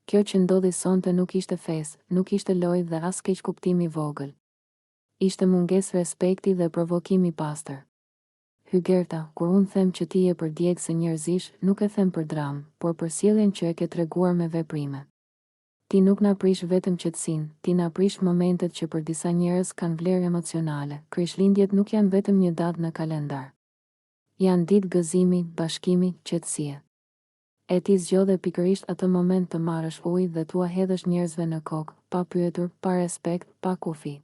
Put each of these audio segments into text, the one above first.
Kjo që ndodhi sonte nuk ishte fesë, nuk ishte lojë dhe as keq kuptimi i vogël. Ishte mungesë respekti dhe provokim i pastër. Hygerta, kur unë them që ti je për djegse njerëzish, nuk e them për dramë, por për sjelljen që e ke treguar me veprime. Ti nuk na prish vetëm qetësinë, ti na prish momentet që për disa njerëz kanë vlerë emocionale. Krishtlindjet nuk janë vetëm një datë në kalendar. Janë ditë gëzimi, bashkimi, qetësie. E ti zgjodhe pikërisht atë moment të marrësh ujë dhe tua hedhësh njerëzve në kokë, pa pyetur, pa respekt, pa kufi.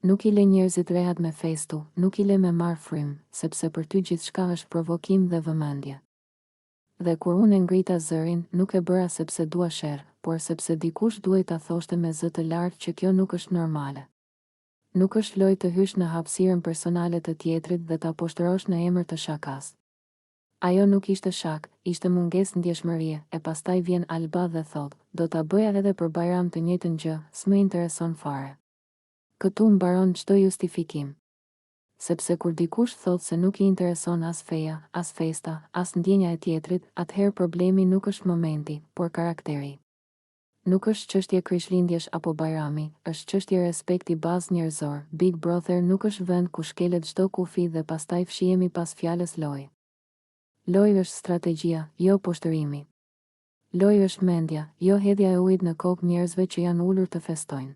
Nuk i le njerëzit rehat me festu, nuk i le me marr frym, sepse për ty gjithçka është provokim dhe vëmendje. Dhe kur unë e ngrita zërin, nuk e bëra sepse dua sherr, por sepse dikush duhej ta thoshte me zë të lartë që kjo nuk është normale. Nuk është lojë të hysh në hapësirën personale të tjetrit dhe ta poshtërosh në emër të shakas. Ajo nuk ishte shak, ishte mungesë ndjeshmërie, e pastaj vjen Alba dhe thot, do ta bëja edhe për Bajram të njëjtën gjë, s'më intereson fare. Këtu mbaron çdo justifikim. Sepse kur dikush thot se nuk i intereson as feja, as festa, as ndjenja e tjetrit, atëherë problemi nuk është momenti, por karakteri. Nuk është çështje Krishtlindjesh apo Bajrami, është çështje respekti bazë njerëzor. Big Brother nuk është vend ku shkelet çdo kufi dhe pastaj fshihemi pas fjalës lojë. Lojë është strategjia, jo poshtërimi. Lojë është mendja, jo hedhja e ujit në kokë njerëzve që janë ulur të festojnë.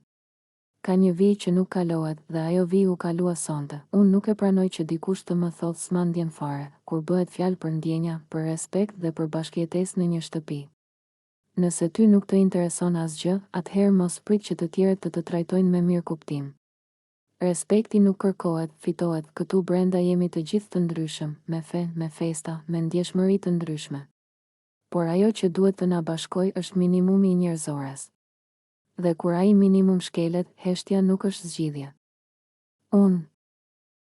Ka një vijë që nuk kalohet dhe ajo vijë u kalua sonte. Unë nuk e pranoj që dikush të më thotë s'ma ndjen fare, kur bëhet fjalë për ndjenja, për respekt dhe për bashkëjetesë në një shtëpi. Nëse ty nuk të intereson asgjë, atëherë mos prit që të tjerët të trajtojnë me mirë kuptim. Respekti nuk kërkohet, fitohet. Këtu brenda jemi të gjithë të ndryshëm, me fe, me festa, me ndjeshmëri të ndryshme. Por ajo që duhet të na bashkojë është minimumi i njerëzores. Dhe kur ai minimum shkelet, heshtja nuk është zgjidhje. Unë